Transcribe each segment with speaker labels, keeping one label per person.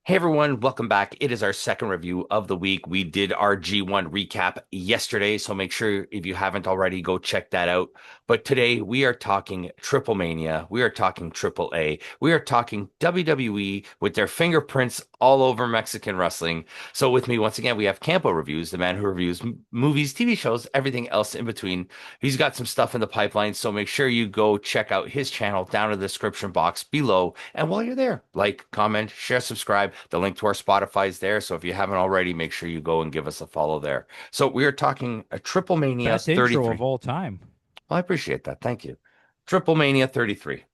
Speaker 1: Hey everyone, welcome back. It is our second review of the week. We did our G1 recap yesterday, so make sure if you haven't already, go check that out. But today we are talking Triplemania, we are talking AAA, we are talking WWE with their fingerprints all over Mexican wrestling. So with me once again, we have Campo.Reviews, the man who reviews movies, TV shows, everything else in between. He's got some stuff in the pipeline, so make sure you go check out his channel down in the description box below. And while you're there, like, comment, share, subscribe. The link to our Spotify is there. So if you haven't already, make sure you go and give us a follow there. So we are talking a Triple Mania
Speaker 2: Best intro of
Speaker 1: 33.
Speaker 2: all time.
Speaker 1: Well, I appreciate that. Thank you. Triple Mania 33.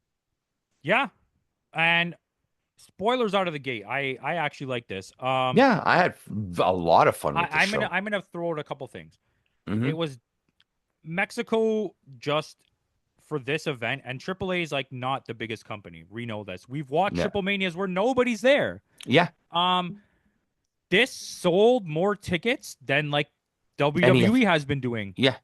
Speaker 2: Yeah, and spoilers out of the gate. I actually like this.
Speaker 1: Yeah, I had a lot of fun
Speaker 2: I,
Speaker 1: with the
Speaker 2: I'm gonna
Speaker 1: show.
Speaker 2: I'm gonna throw out a couple things.
Speaker 1: Hmm.
Speaker 2: It was Mexico just for this event, and AAA is like not the biggest company. We know this. We've watched
Speaker 1: Yeah.
Speaker 2: Triple Manias where nobody's there.
Speaker 1: Yeah.
Speaker 2: Um, this sold more tickets than like
Speaker 1: Any of,
Speaker 2: WWE has been doing.
Speaker 1: yeah.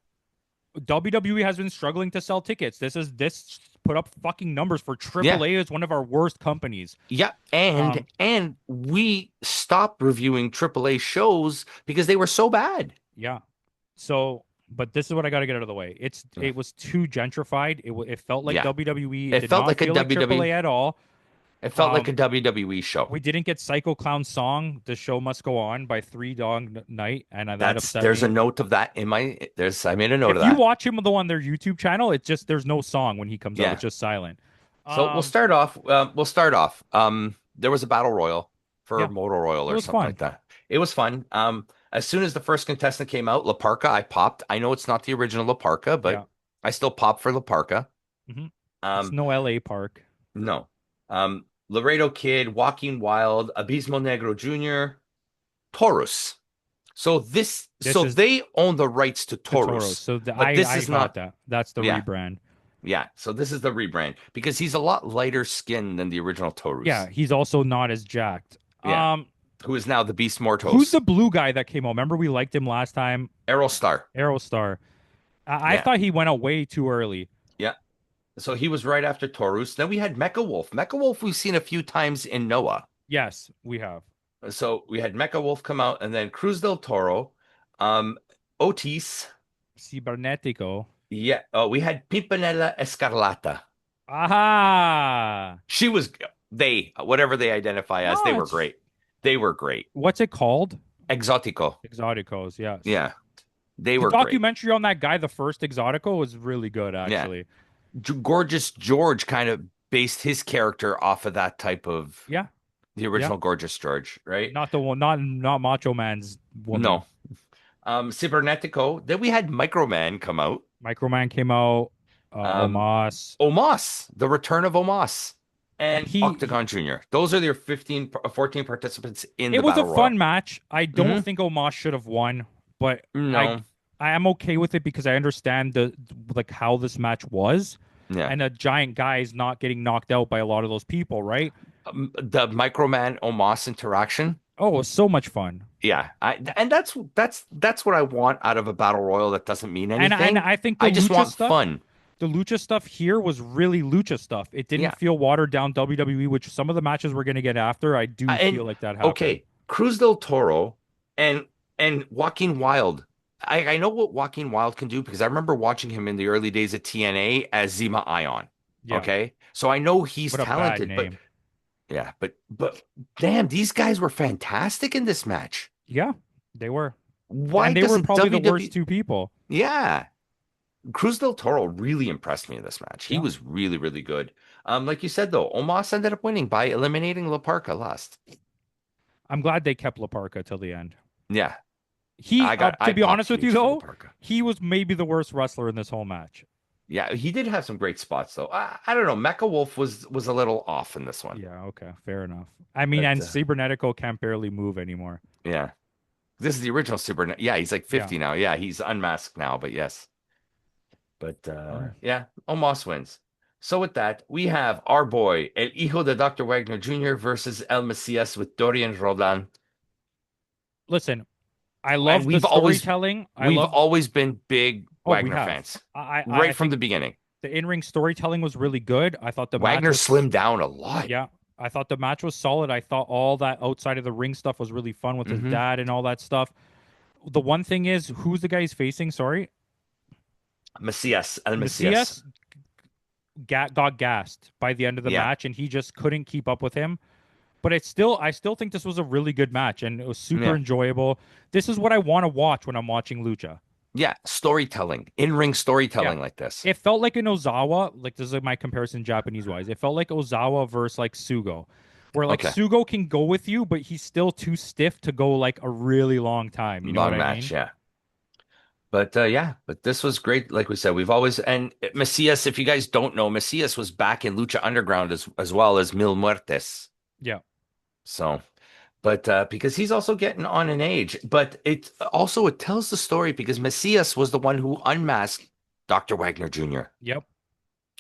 Speaker 2: WWE has been struggling to sell tickets. This put up fucking numbers for
Speaker 1: Yeah.
Speaker 2: AAA is one of our worst companies.
Speaker 1: Yeah. And
Speaker 2: Um,
Speaker 1: and we stopped reviewing AAA shows because they were so bad.
Speaker 2: Yeah. So, but this is what I got to get out of the way.
Speaker 1: Yeah.
Speaker 2: It was too gentrified. It felt like
Speaker 1: Yeah.
Speaker 2: WWE. It
Speaker 1: It
Speaker 2: did
Speaker 1: felt
Speaker 2: not
Speaker 1: like a
Speaker 2: feel like
Speaker 1: WWE.
Speaker 2: AAA at all.
Speaker 1: It felt like a
Speaker 2: Um,
Speaker 1: WWE show.
Speaker 2: we didn't get Psycho Clown song. The show must go on by Three Dog Night, and that upset
Speaker 1: There's a
Speaker 2: me.
Speaker 1: note of that in my there's I made a note of
Speaker 2: If you
Speaker 1: that.
Speaker 2: watch him though on their YouTube channel, it's just there's no song when he comes out.
Speaker 1: Yeah.
Speaker 2: It's just silent.
Speaker 1: So we'll
Speaker 2: Um,
Speaker 1: start off. We'll start off. There was a battle royal for
Speaker 2: yeah,
Speaker 1: Motor Royal
Speaker 2: it
Speaker 1: or
Speaker 2: was
Speaker 1: something
Speaker 2: fun.
Speaker 1: like that. It was fun. As soon as the first contestant came out, La Parka, I popped. I know it's not the original La Parka,
Speaker 2: Yeah.
Speaker 1: but I still pop for La Parka.
Speaker 2: It's
Speaker 1: Um,
Speaker 2: no LA Park.
Speaker 1: no. Laredo Kid, Walking Wild, Abismo Negro Jr., Taurus.
Speaker 2: This
Speaker 1: So
Speaker 2: is
Speaker 1: they own the rights to
Speaker 2: to Toro.
Speaker 1: Taurus,
Speaker 2: So
Speaker 1: but this
Speaker 2: I
Speaker 1: is
Speaker 2: got
Speaker 1: not.
Speaker 2: that. That's the
Speaker 1: Yeah,
Speaker 2: rebrand.
Speaker 1: yeah. So this is the rebrand because he's a lot lighter skinned than the original
Speaker 2: Yeah,
Speaker 1: Taurus.
Speaker 2: he's also not as jacked.
Speaker 1: Yeah, who is now the Beast
Speaker 2: Who's
Speaker 1: Mortos.
Speaker 2: the blue guy that came out? Remember we liked him last time?
Speaker 1: Aerostar.
Speaker 2: Aerostar. I
Speaker 1: Yeah,
Speaker 2: thought he went out way too early.
Speaker 1: yeah. So he was right after Taurus. Then we had Mecha Wolf. Mecha Wolf we've seen a few times in Noah.
Speaker 2: Yes, we have.
Speaker 1: So we had Mecha Wolf come out, and then Cruz del Toro, um, Otis.
Speaker 2: Cibernetico.
Speaker 1: Yeah. Oh, we had Pimpinella Escarlata.
Speaker 2: Aha.
Speaker 1: She was they whatever they identify as. They
Speaker 2: No,
Speaker 1: were
Speaker 2: it's
Speaker 1: great. They were great.
Speaker 2: what's it called?
Speaker 1: Exotico.
Speaker 2: Exoticos, yes.
Speaker 1: Yeah, they
Speaker 2: The
Speaker 1: were great.
Speaker 2: documentary on that guy, the first Exotico, was really good
Speaker 1: Yeah.
Speaker 2: actually.
Speaker 1: Gorgeous George kind of based his character off of that type of
Speaker 2: Yeah,
Speaker 1: the
Speaker 2: yeah.
Speaker 1: original Gorgeous George, right?
Speaker 2: Not the one, not Macho Man's woman.
Speaker 1: No. Cybernetico. Then we had Microman come out.
Speaker 2: Microman came out,
Speaker 1: Um,
Speaker 2: Omos.
Speaker 1: Omos, the return of Omos,
Speaker 2: And
Speaker 1: and
Speaker 2: he
Speaker 1: Octagon Jr. Those are their 14 participants in
Speaker 2: it
Speaker 1: the
Speaker 2: was a
Speaker 1: Battle Royal.
Speaker 2: fun match. I don't
Speaker 1: Hmm.
Speaker 2: think Omos should have won, but
Speaker 1: No.
Speaker 2: I am okay with it because I understand the like how this match was,
Speaker 1: Yeah.
Speaker 2: and a giant guy is not getting knocked out by a lot of those people, right?
Speaker 1: The Microman Omos interaction.
Speaker 2: Oh, it was so much fun,
Speaker 1: Yeah. And that's what I want out of a Battle Royal that doesn't mean
Speaker 2: and
Speaker 1: anything.
Speaker 2: I think
Speaker 1: I just want fun.
Speaker 2: The lucha stuff here was really lucha stuff. It didn't
Speaker 1: Yeah.
Speaker 2: feel watered down WWE, which some of the matches we're gonna get after, I do
Speaker 1: And
Speaker 2: feel like that happened.
Speaker 1: okay, Cruz del Toro and Joaquin Wild. I know what Joaquin Wild can do because I remember watching him in the early days of TNA as Zima Ion.
Speaker 2: Yeah,
Speaker 1: Okay. So I know he's
Speaker 2: what a bad
Speaker 1: talented, but
Speaker 2: name.
Speaker 1: yeah, but damn, these guys were fantastic in this match.
Speaker 2: Yeah, they were,
Speaker 1: Why
Speaker 2: and they were
Speaker 1: doesn't
Speaker 2: probably the
Speaker 1: WWE?
Speaker 2: worst two people.
Speaker 1: Yeah, Cruz del Toro really impressed me in this match. He
Speaker 2: Yeah.
Speaker 1: was really, really good. Like you said though, Omos ended up winning by eliminating La Parka last.
Speaker 2: I'm glad they kept Laparca till the end.
Speaker 1: Yeah,
Speaker 2: To
Speaker 1: I
Speaker 2: be
Speaker 1: popped
Speaker 2: honest with you
Speaker 1: huge for La
Speaker 2: though,
Speaker 1: Parka.
Speaker 2: he was maybe the worst wrestler in this whole match.
Speaker 1: Yeah, he did have some great spots though. I don't know. Mecha Wolf was a little off in this one,
Speaker 2: Yeah, okay, fair enough. I mean,
Speaker 1: but
Speaker 2: and Cibernetico can't barely move anymore.
Speaker 1: yeah, this is the original Super. Yeah, he's like
Speaker 2: Yeah.
Speaker 1: 50 now. Yeah, he's unmasked now, but yes. But
Speaker 2: Oh.
Speaker 1: yeah, Omos wins. So with that, we have our boy El Hijo de Dr. Wagner Jr. versus El Mesias with Dorian Rodan.
Speaker 2: Listen, I
Speaker 1: And
Speaker 2: love the storytelling. I
Speaker 1: we've
Speaker 2: love.
Speaker 1: always been big
Speaker 2: Oh, we
Speaker 1: Wagner
Speaker 2: have.
Speaker 1: fans
Speaker 2: I
Speaker 1: right from
Speaker 2: think
Speaker 1: the beginning.
Speaker 2: the in-ring storytelling was really good. I thought the match
Speaker 1: Wagner
Speaker 2: was.
Speaker 1: slimmed down a lot.
Speaker 2: Yeah, I thought the match was solid. I thought all that outside of the ring stuff was really fun with his
Speaker 1: Hmm.
Speaker 2: dad and all that stuff. The one thing is, who's the guy he's facing? Sorry,
Speaker 1: Macias, El Macias.
Speaker 2: Macias got gassed by the end of the
Speaker 1: Yeah,
Speaker 2: match, and he just couldn't keep up with him. But I still think this was a really good match, and it was super
Speaker 1: yeah,
Speaker 2: enjoyable. This is what I want to watch when I'm watching lucha.
Speaker 1: yeah. Storytelling, in-ring
Speaker 2: Yeah,
Speaker 1: storytelling like this.
Speaker 2: it felt like an Ozawa. Like this is like my comparison Japanese wise. It felt like Ozawa versus like Sugo, where like
Speaker 1: Okay,
Speaker 2: Sugo can go with you, but he's still too stiff to go like a really long time. You know what
Speaker 1: long
Speaker 2: I
Speaker 1: match.
Speaker 2: mean?
Speaker 1: Yeah. But yeah, but this was great. Like we said, we've always and Macias. If you guys don't know, Macias was back in Lucha Underground as well as Mil Muertes.
Speaker 2: Yeah.
Speaker 1: So, but because he's also getting on in age, but it tells the story because Macias was the one who unmasked Dr. Wagner Jr.
Speaker 2: Yep.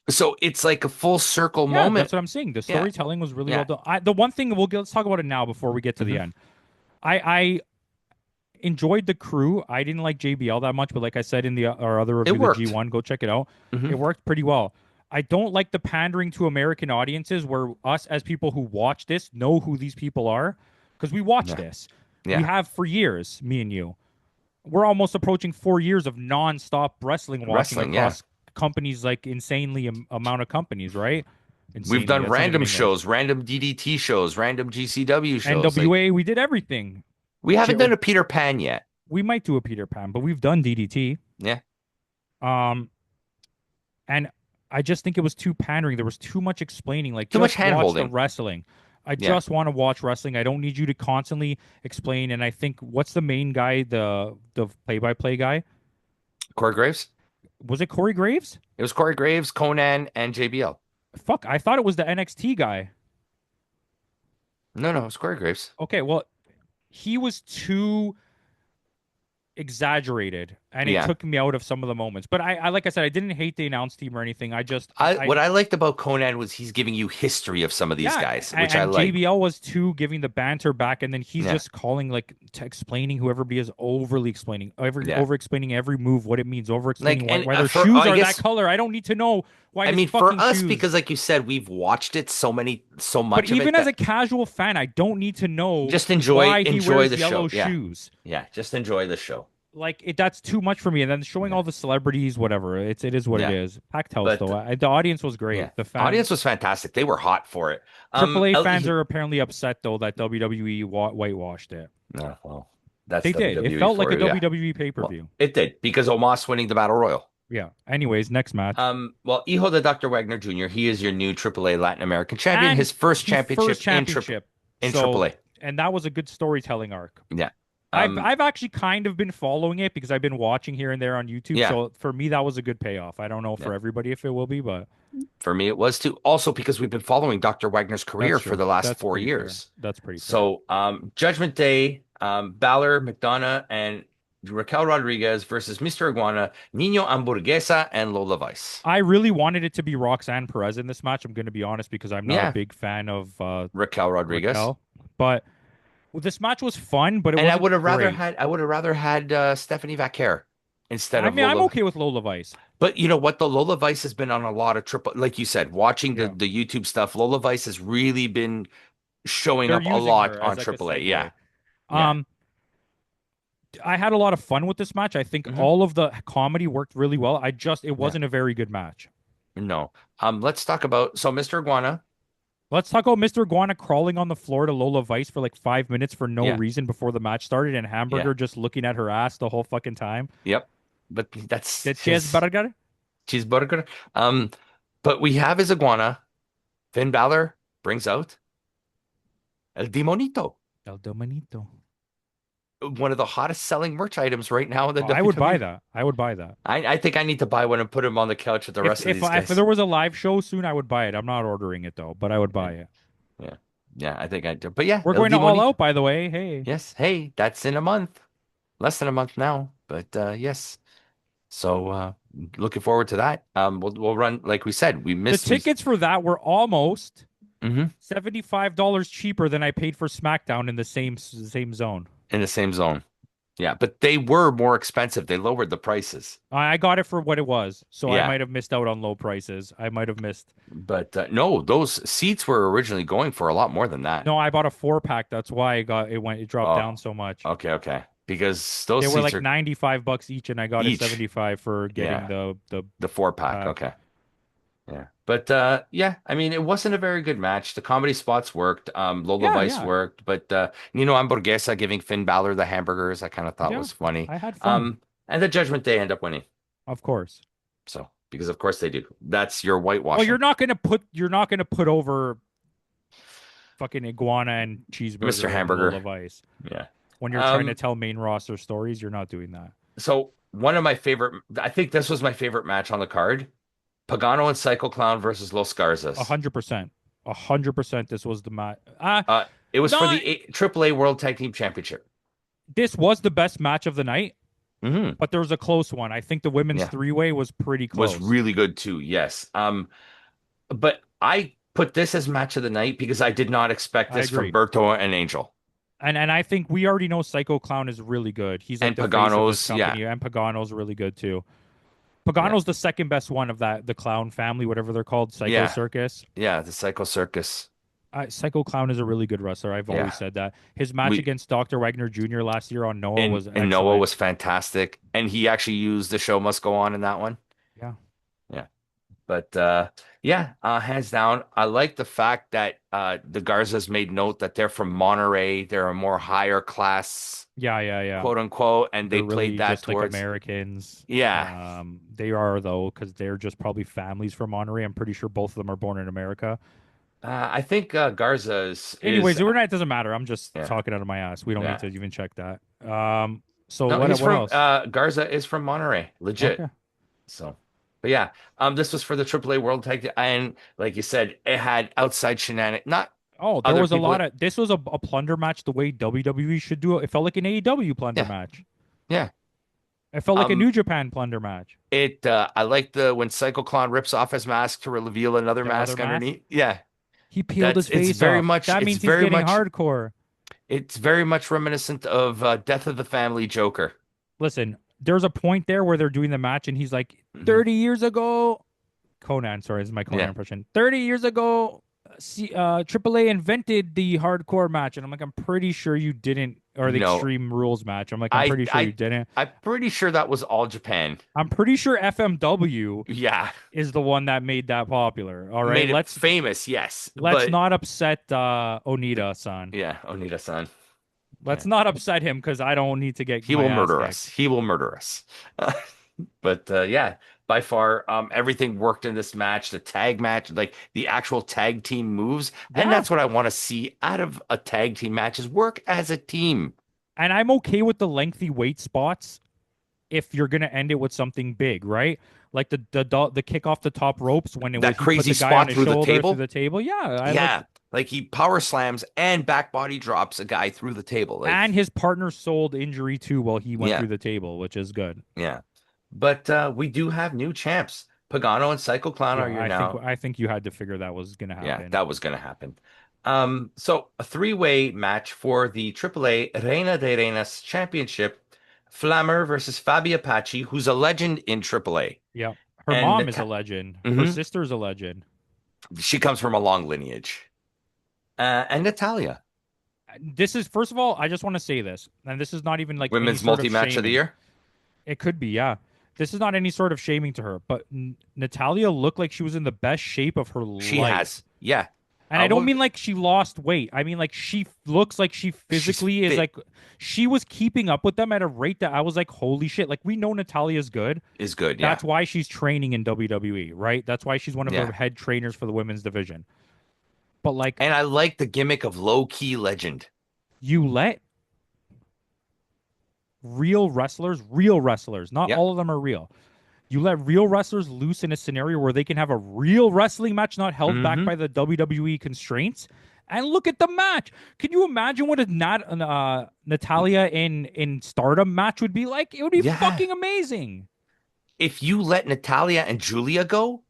Speaker 1: So it's like a full circle
Speaker 2: Yeah,
Speaker 1: moment.
Speaker 2: that's what I'm saying. The
Speaker 1: Yeah,
Speaker 2: storytelling was really well
Speaker 1: yeah.
Speaker 2: done. The one thing let's talk about it now before we get to the
Speaker 1: Hmm.
Speaker 2: end. I enjoyed the crew. I didn't like JBL that much, but like I said in our other
Speaker 1: It
Speaker 2: review, the
Speaker 1: worked.
Speaker 2: G1, go check it out.
Speaker 1: Hmm.
Speaker 2: It worked pretty well. I don't like the pandering to American audiences where us as people who watch this know who these people are because we watch
Speaker 1: Yeah,
Speaker 2: this. We
Speaker 1: yeah.
Speaker 2: have for years, me and you. We're almost approaching 4 years of nonstop wrestling watching
Speaker 1: Wrestling. Yeah.
Speaker 2: across companies like insanely amount of companies, right?
Speaker 1: We've
Speaker 2: Insanely.
Speaker 1: done
Speaker 2: That's not even
Speaker 1: random
Speaker 2: English.
Speaker 1: shows, random DDT shows, random GCW shows. Like
Speaker 2: NWA, we did everything.
Speaker 1: we haven't
Speaker 2: Shit,
Speaker 1: done a Peter Pan yet.
Speaker 2: we might do a Peter Pan, but we've done DDT.
Speaker 1: Yeah.
Speaker 2: Um, and I just think it was too pandering. There was too much explaining. Like,
Speaker 1: Too much
Speaker 2: just
Speaker 1: hand
Speaker 2: watch the
Speaker 1: holding.
Speaker 2: wrestling. I
Speaker 1: Yeah.
Speaker 2: just want to watch wrestling. I don't need you to constantly explain. And I think what's the main guy, the play by play guy?
Speaker 1: Corey Graves?
Speaker 2: Was it Corey Graves?
Speaker 1: It was Corey Graves, Conan, and JBL.
Speaker 2: Fuck, I thought it was the NXT guy.
Speaker 1: No, no, it was Corey Graves.
Speaker 2: Okay, well, he was too exaggerated and it
Speaker 1: Yeah.
Speaker 2: took me out of some of the moments. But I like I said, I didn't hate the announce team or anything. I just I
Speaker 1: What I liked about Conan was he's giving you history of some of these
Speaker 2: Yeah,
Speaker 1: guys, which I
Speaker 2: and
Speaker 1: like.
Speaker 2: JBL was too giving the banter back, and then he's
Speaker 1: Yeah.
Speaker 2: just calling like explaining who everybody is overly explaining,
Speaker 1: Yeah.
Speaker 2: over explaining every move, what it means, over
Speaker 1: Like,
Speaker 2: explaining
Speaker 1: and
Speaker 2: why their
Speaker 1: for
Speaker 2: shoes
Speaker 1: I
Speaker 2: are that
Speaker 1: guess
Speaker 2: color. I don't need to know why
Speaker 1: I
Speaker 2: his
Speaker 1: mean for
Speaker 2: fucking
Speaker 1: us
Speaker 2: shoes.
Speaker 1: because like you said, we've watched it so
Speaker 2: But
Speaker 1: much of
Speaker 2: even
Speaker 1: it
Speaker 2: as a
Speaker 1: that
Speaker 2: casual fan, I don't need to know
Speaker 1: just enjoy
Speaker 2: why he
Speaker 1: enjoy
Speaker 2: wears
Speaker 1: the show.
Speaker 2: yellow
Speaker 1: Yeah.
Speaker 2: shoes.
Speaker 1: Yeah. Just enjoy the show.
Speaker 2: Like that's too much for me. And then showing
Speaker 1: Yeah.
Speaker 2: all the celebrities, whatever. It is what it
Speaker 1: Yeah.
Speaker 2: is. Packed house
Speaker 1: But
Speaker 2: though. The audience was
Speaker 1: yeah.
Speaker 2: great. The
Speaker 1: Audience
Speaker 2: fan
Speaker 1: was fantastic. They were hot for it.
Speaker 2: AAA fans
Speaker 1: He,
Speaker 2: are apparently upset though that WWE whitewashed it.
Speaker 1: no, well, that's
Speaker 2: They did. It
Speaker 1: WWE
Speaker 2: felt like
Speaker 1: for
Speaker 2: a
Speaker 1: you. Yeah.
Speaker 2: WWE pay per
Speaker 1: Well,
Speaker 2: view.
Speaker 1: it did because Omos winning the Battle Royal.
Speaker 2: Yeah. Anyways, next match.
Speaker 1: Well, Hijo de Dr. Wagner Jr., he is your new AAA Latin American champion,
Speaker 2: And
Speaker 1: his first
Speaker 2: the first
Speaker 1: championship
Speaker 2: championship.
Speaker 1: in
Speaker 2: So,
Speaker 1: AAA.
Speaker 2: and that was a good storytelling arc.
Speaker 1: Yeah.
Speaker 2: I've actually kind of been following it because I've been watching here and there on YouTube.
Speaker 1: Yeah.
Speaker 2: So for me, that was a good payoff. I don't know
Speaker 1: Yeah.
Speaker 2: for everybody if it will be, but
Speaker 1: For me, it was too. Also, because we've been following Dr. Wagner's career
Speaker 2: that's
Speaker 1: for
Speaker 2: true.
Speaker 1: the last
Speaker 2: That's
Speaker 1: 4
Speaker 2: pretty fair.
Speaker 1: years.
Speaker 2: That's pretty fair.
Speaker 1: So, Judgment Day, Balor, McDonough, and Raquel Rodriguez versus Mr. Iguana, Nino Hamburguesa, and Lola Vice.
Speaker 2: I really wanted it to be Roxanne Perez in this match. I'm going to be honest because I'm not
Speaker 1: Yeah.
Speaker 2: a big fan of
Speaker 1: Raquel Rodriguez.
Speaker 2: Raquel. But well, this match was fun, but it
Speaker 1: And I
Speaker 2: wasn't
Speaker 1: would have rather
Speaker 2: great.
Speaker 1: had Stephanie Vaquer instead
Speaker 2: I
Speaker 1: of
Speaker 2: mean, I'm
Speaker 1: Lola.
Speaker 2: okay with Lola Vice.
Speaker 1: But you know what? The Lola Vice has been on a lot of triple, like you said, watching
Speaker 2: Yeah.
Speaker 1: the YouTube stuff. Lola Vice has really been showing
Speaker 2: They're
Speaker 1: up a
Speaker 2: using
Speaker 1: lot
Speaker 2: her
Speaker 1: on
Speaker 2: as like a
Speaker 1: AAA.
Speaker 2: segue.
Speaker 1: Yeah, yeah.
Speaker 2: I had a lot of fun with this match. I think
Speaker 1: Hmm.
Speaker 2: all of the comedy worked really well. It wasn't a very good match.
Speaker 1: No. Let's talk about Mr. Iguana.
Speaker 2: Let's talk about Mr. Iguana crawling on the floor to Lola Vice for like 5 minutes for no
Speaker 1: Yeah,
Speaker 2: reason before the match started, and
Speaker 1: yeah,
Speaker 2: Hamburger just looking at her ass the whole fucking time.
Speaker 1: yep. But that's
Speaker 2: The
Speaker 1: his
Speaker 2: cheeseburger,
Speaker 1: cheeseburger. But we have his iguana. Finn Balor brings out El Demonito,
Speaker 2: El Dominito.
Speaker 1: one of the hottest selling merch items right now in the
Speaker 2: Oh, I would buy
Speaker 1: WWE.
Speaker 2: that. I would buy that.
Speaker 1: I think I need to buy one and put him on the couch with the rest of these
Speaker 2: If
Speaker 1: guys.
Speaker 2: there was a live show soon, I would buy it. I'm not ordering it though, but I would buy it.
Speaker 1: Yeah. Yeah, I think I do. But yeah,
Speaker 2: We're
Speaker 1: El
Speaker 2: going to All
Speaker 1: Demonito.
Speaker 2: Out, by the way. Hey,
Speaker 1: Yes. Hey, that's in a month. Less than a month now. But yes. So looking forward to that. We'll run like we said. We
Speaker 2: the
Speaker 1: missed
Speaker 2: tickets for that were almost
Speaker 1: Mhm.
Speaker 2: $75 cheaper than I paid for SmackDown in the same zone.
Speaker 1: In the same zone. Yeah, but they were more expensive. They lowered the prices.
Speaker 2: I got it for what it was, so I
Speaker 1: Yeah,
Speaker 2: might have missed out on low prices. I might have missed.
Speaker 1: but no, those seats were originally going for a lot more than that.
Speaker 2: No, I bought a 4 pack. That's why it dropped
Speaker 1: Oh,
Speaker 2: down so much.
Speaker 1: okay, okay. Because those
Speaker 2: They were
Speaker 1: seats
Speaker 2: like
Speaker 1: are
Speaker 2: 95 bucks each, and I got it
Speaker 1: each.
Speaker 2: 75 for getting
Speaker 1: Yeah,
Speaker 2: the
Speaker 1: the four pack.
Speaker 2: pack.
Speaker 1: Okay. Yeah. But yeah, I mean it wasn't a very good match. The comedy spots worked. Lola
Speaker 2: Yeah,
Speaker 1: Vice
Speaker 2: yeah,
Speaker 1: worked, but Nino Hamburguesa giving Finn Balor the hamburgers, I kind of thought
Speaker 2: yeah.
Speaker 1: was funny.
Speaker 2: I had fun,
Speaker 1: And the Judgment Day end up winning.
Speaker 2: of course.
Speaker 1: So because of course they do. That's your
Speaker 2: Well,
Speaker 1: whitewashing.
Speaker 2: you're not gonna put over fucking iguana and
Speaker 1: Mr.
Speaker 2: cheeseburger and Lola
Speaker 1: Hamburger.
Speaker 2: Vice
Speaker 1: Yeah.
Speaker 2: when you're trying to
Speaker 1: Um,
Speaker 2: tell main roster stories. You're not doing that.
Speaker 1: so one of my favorite, I think this was my favorite match on the card. Pagano and Psycho Clown versus Los
Speaker 2: A
Speaker 1: Garzas.
Speaker 2: hundred percent, 100%. This was the match.
Speaker 1: It was for
Speaker 2: Not.
Speaker 1: the AAA World Tag Team Championship.
Speaker 2: This was the best match of the night,
Speaker 1: Hmm.
Speaker 2: but there was a close one. I think the women's
Speaker 1: Yeah,
Speaker 2: three-way was pretty
Speaker 1: was
Speaker 2: close.
Speaker 1: really good too. Yes. But I put this as match of the night because I did not expect
Speaker 2: I
Speaker 1: this from
Speaker 2: agree.
Speaker 1: Berto and Angel
Speaker 2: And I think we already know Psycho Clown is really good. He's like
Speaker 1: and
Speaker 2: the face of this
Speaker 1: Pagano's. Yeah,
Speaker 2: company, and Pagano's really good too.
Speaker 1: yeah,
Speaker 2: Pagano's the second best one of the clown family, whatever they're called, Psycho
Speaker 1: yeah,
Speaker 2: Circus.
Speaker 1: yeah. The Psycho Circus.
Speaker 2: Psycho Clown is a really good wrestler. I've always
Speaker 1: Yeah,
Speaker 2: said that. His match
Speaker 1: we
Speaker 2: against Dr. Wagner Jr. last year on Noah
Speaker 1: in
Speaker 2: was
Speaker 1: in Noah
Speaker 2: excellent.
Speaker 1: was fantastic, and he actually used the show must go on in that one.
Speaker 2: Yeah.
Speaker 1: Yeah. But yeah, hands down, I like the fact that the Garzas made note that they're from Monterey. They're a more higher class,
Speaker 2: Yeah, yeah, yeah.
Speaker 1: quote unquote, and they
Speaker 2: They're
Speaker 1: played
Speaker 2: really
Speaker 1: that
Speaker 2: just like
Speaker 1: towards.
Speaker 2: Americans.
Speaker 1: Yeah,
Speaker 2: They are though, because they're just probably families from Monterey. I'm pretty sure both of them are born in America.
Speaker 1: I think Garza's is
Speaker 2: Anyways, it doesn't matter. I'm just
Speaker 1: yeah,
Speaker 2: talking out of my ass. We don't need
Speaker 1: yeah.
Speaker 2: to even check that. So
Speaker 1: No, he's
Speaker 2: what
Speaker 1: from
Speaker 2: else?
Speaker 1: Garza is from Monterey, legit.
Speaker 2: Okay.
Speaker 1: So, but yeah, this was for the AAA World Tag Team, and like you said, it had outside shenanigans, not
Speaker 2: Oh, there
Speaker 1: other
Speaker 2: was a
Speaker 1: people.
Speaker 2: lot of. This was a plunder match the way WWE should do it. It felt like an AEW plunder
Speaker 1: Yeah,
Speaker 2: match.
Speaker 1: yeah.
Speaker 2: It felt like a
Speaker 1: Um,
Speaker 2: New Japan plunder match.
Speaker 1: I like the when Psycho Clown rips off his mask to reveal another
Speaker 2: The other
Speaker 1: mask
Speaker 2: mask.
Speaker 1: underneath. Yeah,
Speaker 2: He peeled his
Speaker 1: it's
Speaker 2: face
Speaker 1: very
Speaker 2: off.
Speaker 1: much,
Speaker 2: That means he's getting hardcore.
Speaker 1: it's very much reminiscent of Death of the Family Joker.
Speaker 2: Listen, there's a point there where they're doing the match, and he's like,
Speaker 1: Hmm.
Speaker 2: 30 years ago, Conan, sorry, this is my Conan
Speaker 1: Yeah,
Speaker 2: impression. 30 years ago, AAA invented the hardcore match. And I'm like, I'm pretty sure you didn't, or the
Speaker 1: no,
Speaker 2: Extreme Rules match. I'm like, I'm
Speaker 1: I
Speaker 2: pretty sure you
Speaker 1: I
Speaker 2: didn't.
Speaker 1: I'm pretty sure that was all Japan.
Speaker 2: I'm pretty sure FMW
Speaker 1: Yeah,
Speaker 2: is the one that made that popular. All right.
Speaker 1: made it famous, yes,
Speaker 2: Let's
Speaker 1: but
Speaker 2: not upset Onita-san.
Speaker 1: yeah, Onita-san.
Speaker 2: Let's not upset him because I don't need to get
Speaker 1: He
Speaker 2: my
Speaker 1: will
Speaker 2: ass
Speaker 1: murder
Speaker 2: kicked.
Speaker 1: us. He will murder us. But yeah, by far, everything worked in this match. The tag match, like the actual tag team moves, and
Speaker 2: Yeah.
Speaker 1: that's what I want to see out of a tag team match is work as a team.
Speaker 2: And I'm okay with the lengthy wait spots if you're gonna end it with something big, right? Like the kick off the top ropes when
Speaker 1: That
Speaker 2: he put
Speaker 1: crazy
Speaker 2: the guy on
Speaker 1: spot
Speaker 2: his
Speaker 1: through the
Speaker 2: shoulder through
Speaker 1: table,
Speaker 2: the table. Yeah, I like,
Speaker 1: yeah, like he power slams and back body drops a guy through the table. Like,
Speaker 2: and his partner sold injury too while he went
Speaker 1: yeah,
Speaker 2: through the table, which is good.
Speaker 1: yeah. But we do have new champs. Pagano and Psycho Clown are
Speaker 2: Yeah,
Speaker 1: your now.
Speaker 2: I think you had to figure that was gonna
Speaker 1: Yeah,
Speaker 2: happen.
Speaker 1: that was going to happen. So a three-way match for the AAA Reina de Reinas Championship. Flammer versus Fabi Apache, who's a legend in AAA.
Speaker 2: Yeah, her
Speaker 1: And
Speaker 2: mom is a legend. Her
Speaker 1: Mhm.
Speaker 2: sister's a legend.
Speaker 1: She comes from a long lineage. And Natalia,
Speaker 2: This is first of all, I just want to say this, and this is not even like any
Speaker 1: women's
Speaker 2: sort of
Speaker 1: multi-match of the
Speaker 2: shaming.
Speaker 1: year.
Speaker 2: It could be, yeah. This is not any sort of shaming to her, but Natalia looked like she was in the best shape of her
Speaker 1: She
Speaker 2: life.
Speaker 1: has, yeah.
Speaker 2: And I don't
Speaker 1: Well,
Speaker 2: mean like she lost weight. I mean like she looks like she
Speaker 1: she's
Speaker 2: physically is
Speaker 1: fit,
Speaker 2: like she was keeping up with them at a rate that I was like, holy shit. Like we know Natalia's good.
Speaker 1: is good, yeah,
Speaker 2: That's why she's training in WWE, right? That's why she's one of the
Speaker 1: yeah.
Speaker 2: head trainers for the women's division. But like
Speaker 1: And I like the gimmick of low-key legend.
Speaker 2: you let real wrestlers, not
Speaker 1: Yep.
Speaker 2: all of them are real. You let real wrestlers loose in a scenario where they can have a real wrestling match not held back
Speaker 1: Hmm.
Speaker 2: by the WWE constraints. And look at the match. Can you imagine what a Natalia in Stardom match would be like? It would be
Speaker 1: Yeah.
Speaker 2: fucking amazing.
Speaker 1: If you let Natalia and Julia go,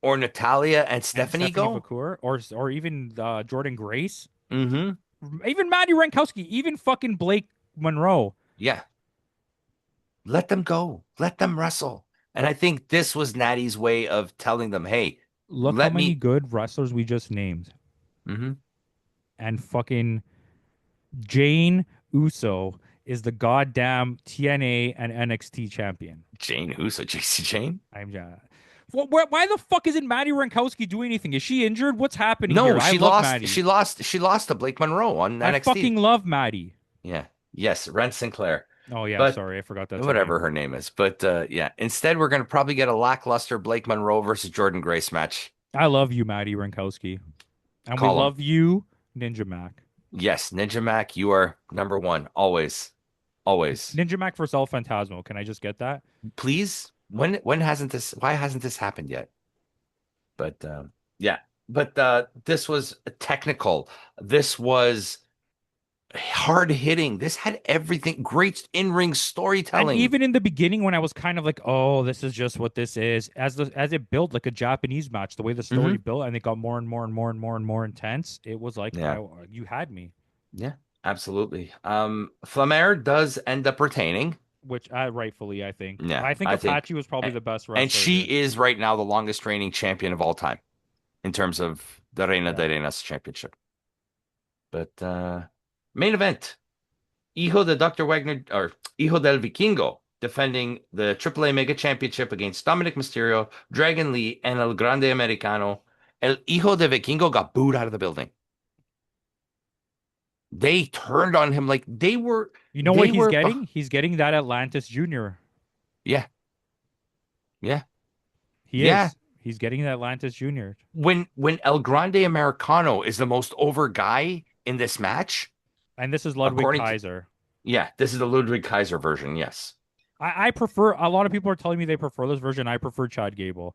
Speaker 1: or Natalia and
Speaker 2: And
Speaker 1: Stephanie
Speaker 2: Stephanie
Speaker 1: go,
Speaker 2: Vacour or even Jordan Grace,
Speaker 1: hmm
Speaker 2: even Maddie Rankowski, even fucking Blake Monroe.
Speaker 1: Yeah. Let them go. Let them wrestle. And I think this was Natty's way of telling them, hey,
Speaker 2: Look how
Speaker 1: let
Speaker 2: many
Speaker 1: me.
Speaker 2: good wrestlers we just named.
Speaker 1: Mhm.
Speaker 2: And fucking Jane Uso is the goddamn TNA and NXT champion.
Speaker 1: Jane Uso, JC Jane?
Speaker 2: I'm why the fuck isn't Maddie Rankowski doing anything? Is she injured? What's happening here?
Speaker 1: No,
Speaker 2: I
Speaker 1: she
Speaker 2: love
Speaker 1: lost.
Speaker 2: Maddie.
Speaker 1: She lost to Blake Monroe on
Speaker 2: I
Speaker 1: NXT.
Speaker 2: fucking love Maddie.
Speaker 1: Yeah. Yes, Ren Sinclair.
Speaker 2: Oh yeah,
Speaker 1: But
Speaker 2: sorry, I forgot that's her name.
Speaker 1: whatever her name is. But yeah, instead we're gonna probably get a lackluster Blake Monroe versus Jordan Grace match.
Speaker 2: I love you, Maddie Rankowski, and we
Speaker 1: Call him.
Speaker 2: love you, Ninja Mac.
Speaker 1: Yes, Ninja Mac, you are number one. Always. Always.
Speaker 2: Ninja Mac versus El Phantasmo. Can I just get that?
Speaker 1: Please, when hasn't this why hasn't this happened yet? But yeah. But this was technical. This was hard hitting. This had everything. Great in-ring
Speaker 2: And
Speaker 1: storytelling.
Speaker 2: even in the beginning, when I was kind of like, "Oh, this is just what this is," as it built like a Japanese match, the way the story
Speaker 1: Hmm.
Speaker 2: built, and it got more and more and more and more and more intense, it was like,
Speaker 1: Yeah.
Speaker 2: you had me."
Speaker 1: Yeah, absolutely. Flamer does end up retaining.
Speaker 2: Which rightfully, I think.
Speaker 1: Yeah,
Speaker 2: I think
Speaker 1: I think,
Speaker 2: Apache was probably the best
Speaker 1: and
Speaker 2: wrestler
Speaker 1: she
Speaker 2: here.
Speaker 1: is right now the longest reigning champion of all time in terms of the Reina
Speaker 2: Yeah.
Speaker 1: de Reinas championship. But main event, Hijo de Dr. Wagner or Hijo del Vikingo defending the AAA Mega Championship against Dominic Mysterio, Dragon Lee, and El Grande Americano. El Hijo de Vikingo got booed out of the building. They turned on him like
Speaker 2: You know what
Speaker 1: they
Speaker 2: he's
Speaker 1: were,
Speaker 2: getting? He's getting that Atlantis Junior.
Speaker 1: yeah, yeah,
Speaker 2: He
Speaker 1: yeah.
Speaker 2: is. He's getting that Atlantis Junior.
Speaker 1: When El Grande Americano is the most over guy in this match,
Speaker 2: And this is Ludwig
Speaker 1: according to,
Speaker 2: Kaiser.
Speaker 1: yeah, this is the Ludwig Kaiser version. Yes,
Speaker 2: I prefer, a lot of people are telling me they prefer this version. I prefer Chad Gable.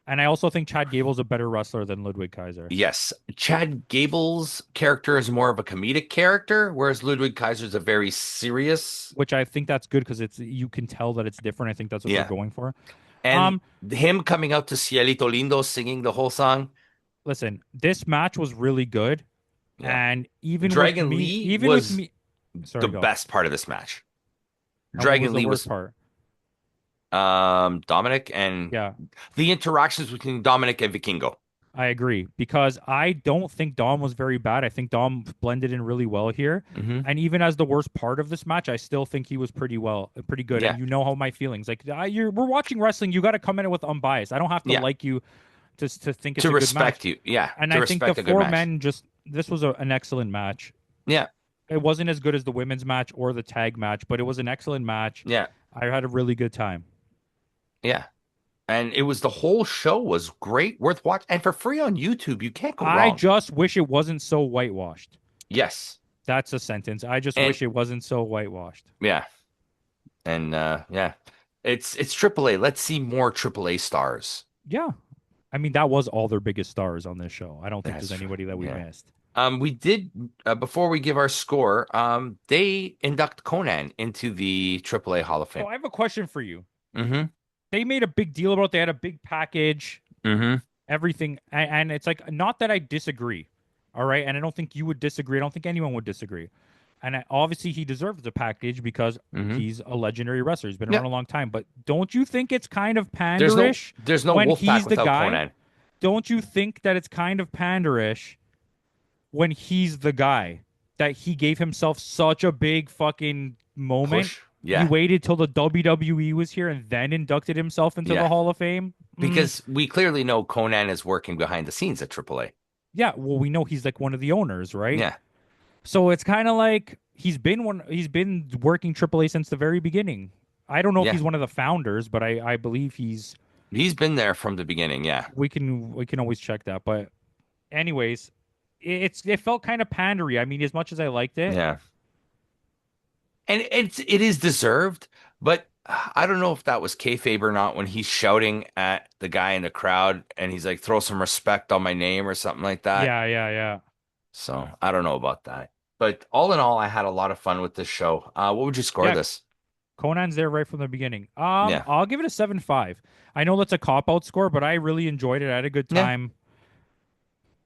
Speaker 2: And I also think Chad Gable's a better wrestler than Ludwig Kaiser,
Speaker 1: yes. Chad Gable's character is more of a comedic character, whereas Ludwig Kaiser's a very serious.
Speaker 2: which I think that's good because it's you can tell that it's different. I think that's what they're
Speaker 1: Yeah,
Speaker 2: going for.
Speaker 1: and
Speaker 2: Um,
Speaker 1: him coming out to Cielito Lindo singing the whole song.
Speaker 2: Listen, this match was really good.
Speaker 1: Yeah,
Speaker 2: And
Speaker 1: Dragon Lee
Speaker 2: even with
Speaker 1: was
Speaker 2: me,
Speaker 1: the
Speaker 2: sorry, go.
Speaker 1: best part of this match.
Speaker 2: And what was
Speaker 1: Dragon
Speaker 2: the
Speaker 1: Lee
Speaker 2: worst
Speaker 1: was
Speaker 2: part?
Speaker 1: Dominic and
Speaker 2: Yeah,
Speaker 1: the interactions between Dominic and Vikingo.
Speaker 2: I agree because I don't think Dom was very bad. I think Dom blended in really well here.
Speaker 1: Hmm.
Speaker 2: And even as the worst part of this match, I still think he was pretty good.
Speaker 1: Yeah,
Speaker 2: And you know how my feelings like we're watching wrestling. You got to come in it with unbiased. I don't have to
Speaker 1: yeah.
Speaker 2: like you to think it's
Speaker 1: To
Speaker 2: a good match.
Speaker 1: respect you, yeah.
Speaker 2: And
Speaker 1: To
Speaker 2: I think the
Speaker 1: respect a good
Speaker 2: four
Speaker 1: match.
Speaker 2: men just this was an excellent match.
Speaker 1: Yeah,
Speaker 2: It wasn't as good as the women's match or the tag match, but it was an excellent match.
Speaker 1: yeah,
Speaker 2: I had a really good time.
Speaker 1: yeah. And it was the whole show was great, worth watching, and for free on YouTube. You can't go
Speaker 2: I
Speaker 1: wrong.
Speaker 2: just wish it wasn't so whitewashed.
Speaker 1: Yes,
Speaker 2: That's a sentence. I just
Speaker 1: and
Speaker 2: wish it wasn't so whitewashed.
Speaker 1: yeah, and yeah, it's AAA. Let's see more AAA stars.
Speaker 2: Yeah. I mean, that was all their biggest stars on this show. I don't think there's
Speaker 1: That's
Speaker 2: anybody that we
Speaker 1: yeah.
Speaker 2: missed.
Speaker 1: We did before we give our score. They induct Conan into the AAA Hall of
Speaker 2: So
Speaker 1: Fame.
Speaker 2: I have a question for you.
Speaker 1: Mm-hmm.
Speaker 2: They made a big deal about it. They had a big package,
Speaker 1: Mm-hmm.
Speaker 2: everything. And it's like, not that I disagree. All right. And I don't think you would disagree. I don't think anyone would disagree. And obviously, he deserves the package because
Speaker 1: Mm-hmm.
Speaker 2: he's a legendary wrestler. He's been
Speaker 1: Yeah.
Speaker 2: around a long time. But don't you think it's kind of
Speaker 1: There's no
Speaker 2: panderish
Speaker 1: there's no
Speaker 2: when
Speaker 1: Wolfpack
Speaker 2: he's the
Speaker 1: without
Speaker 2: guy?
Speaker 1: Conan.
Speaker 2: Don't you think that it's kind of panderish when he's the guy that he gave himself such a big fucking moment?
Speaker 1: Push.
Speaker 2: He
Speaker 1: Yeah.
Speaker 2: waited till the WWE was here and then inducted himself into the
Speaker 1: Yeah.
Speaker 2: Hall of Fame.
Speaker 1: Because we clearly know Conan is working behind the scenes at AAA.
Speaker 2: Yeah, well, we know he's like one of the owners, right?
Speaker 1: Yeah.
Speaker 2: So it's kind of like he's been working AAA since the very beginning. I don't know if
Speaker 1: Yeah.
Speaker 2: he's one of the founders, but I believe he's.
Speaker 1: He's been there from the beginning. Yeah.
Speaker 2: We can always check that. But anyways, it felt kind of pandery. I mean, as much as I liked it,
Speaker 1: Yeah. And it is deserved, but I don't know if that was kayfabe or not when he's shouting at the guy in the crowd and he's like, throw some respect on my name or something like that.
Speaker 2: yeah.
Speaker 1: So I don't know about that. But all in all, I had a lot of fun with this show. What would you score
Speaker 2: Yeah.
Speaker 1: this?
Speaker 2: Conan's there right from the beginning.
Speaker 1: Yeah.
Speaker 2: I'll give it a 7.5. I know that's a cop out score, but I really enjoyed it. I had a good
Speaker 1: Yeah.
Speaker 2: time.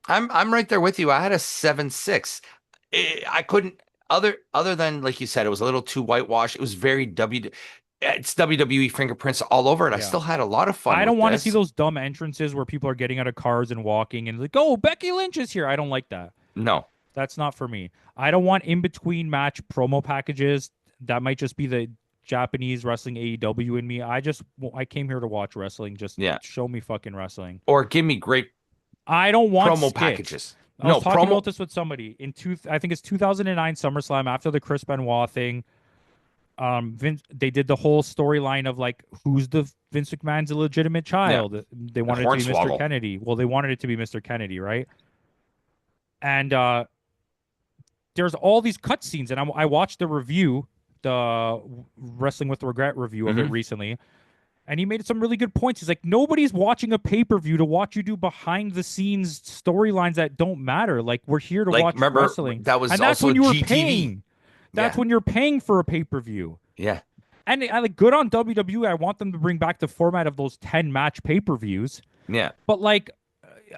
Speaker 1: I'm right there with you. I had a 7.6. I couldn't other than like you said, it was a little too whitewashed. It was very it's WWE fingerprints all over it. I
Speaker 2: Yeah.
Speaker 1: still had a lot of fun
Speaker 2: I don't
Speaker 1: with
Speaker 2: want to see
Speaker 1: this.
Speaker 2: those dumb entrances where people are getting out of cars and walking and like, oh, Becky Lynch is here. I don't like that.
Speaker 1: No.
Speaker 2: That's not for me. I don't want in between match promo packages. That might just be the Japanese wrestling AEW in me. I came here to watch wrestling. Just
Speaker 1: Yeah.
Speaker 2: show me fucking wrestling.
Speaker 1: Or give me great
Speaker 2: I don't want
Speaker 1: promo
Speaker 2: skits.
Speaker 1: packages.
Speaker 2: I was
Speaker 1: No,
Speaker 2: talking
Speaker 1: promo.
Speaker 2: about this with somebody I think it's 2009 SummerSlam after the Chris Benoit thing. They did the whole storyline of like who's the Vince McMahon's illegitimate
Speaker 1: Yeah.
Speaker 2: child. They wanted it to be Mr.
Speaker 1: Hornswoggle.
Speaker 2: Kennedy. Well, they wanted it to be Mr. Kennedy, right? And there's all these cutscenes, and I watched the review, the Wrestling with Regret review of it
Speaker 1: Hmm.
Speaker 2: recently, and he made some really good points. He's like, nobody's watching a pay per view to watch you do behind the scenes storylines that don't matter. Like we're here to
Speaker 1: Like,
Speaker 2: watch
Speaker 1: remember
Speaker 2: wrestling,
Speaker 1: that was
Speaker 2: and that's
Speaker 1: also
Speaker 2: when you were
Speaker 1: GTV.
Speaker 2: paying. That's
Speaker 1: Yeah.
Speaker 2: when you're paying for a pay per view.
Speaker 1: Yeah.
Speaker 2: And I like good on WWE. I want them to bring back the format of those 10 match pay per views.
Speaker 1: Yeah.
Speaker 2: But like,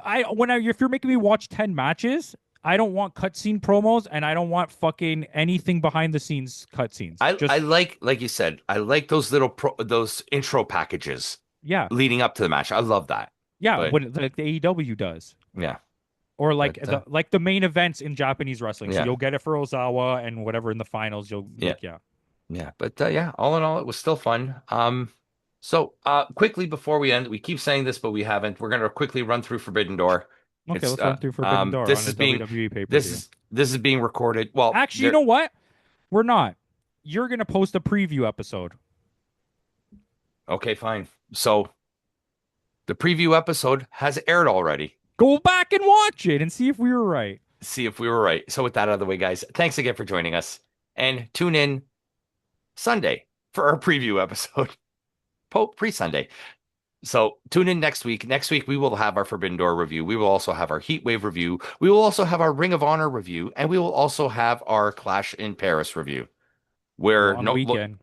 Speaker 2: if you're making me watch 10 matches, I don't want cutscene promos, and I don't want fucking anything behind the scenes cutscenes.
Speaker 1: I
Speaker 2: Just
Speaker 1: like you said, I like those those intro packages
Speaker 2: yeah,
Speaker 1: leading up to the match. I love that.
Speaker 2: yeah.
Speaker 1: But
Speaker 2: What like the AEW does,
Speaker 1: yeah.
Speaker 2: or
Speaker 1: But
Speaker 2: like the main events in Japanese wrestling. So
Speaker 1: yeah.
Speaker 2: you'll get it for Ozawa and whatever in the finals. You'll
Speaker 1: Yeah.
Speaker 2: like yeah.
Speaker 1: Yeah. But yeah, all in all, it was still fun. So quickly before we end, we keep saying this, but we haven't. We're gonna quickly run through Forbidden Door.
Speaker 2: Okay,
Speaker 1: It's
Speaker 2: let's run through Forbidden Door
Speaker 1: this
Speaker 2: on a
Speaker 1: is being
Speaker 2: WWE pay per
Speaker 1: this
Speaker 2: view.
Speaker 1: this is being recorded. Well,
Speaker 2: Actually, you know what? We're not. You're gonna post a preview episode.
Speaker 1: okay, fine. So the preview episode has aired already.
Speaker 2: Go back and watch it and see if we were right.
Speaker 1: See if we were right. So with that out of the way, guys, thanks again for joining us. And tune in Sunday for our preview episode. Pre-Sunday. So tune in next week. Next week, we will have our Forbidden Door review. We will also have our Heat Wave review. We will also have our Ring of Honor review. And we will also have our Clash in Paris review. Where
Speaker 2: Long weekend.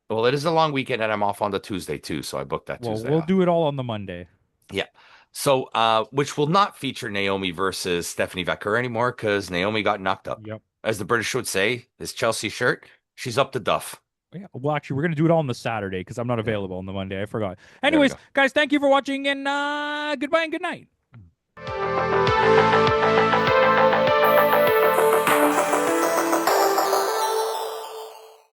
Speaker 1: Well, it is a long weekend and I'm off on the Tuesday too. So I booked that
Speaker 2: Well,
Speaker 1: Tuesday
Speaker 2: we'll
Speaker 1: off.
Speaker 2: do it all on the Monday.
Speaker 1: Yeah. So, which will not feature Naomi versus Stephanie Vecker anymore because Naomi got knocked up.
Speaker 2: Yep.
Speaker 1: As the British would say, this Chelsea shirt, she's up to duff.
Speaker 2: Yeah. Well, actually, we're gonna do it all on the Saturday because I'm not available on the Monday. I forgot.
Speaker 1: There we
Speaker 2: Anyways,
Speaker 1: go.
Speaker 2: guys, thank you for watching, and goodbye and good night.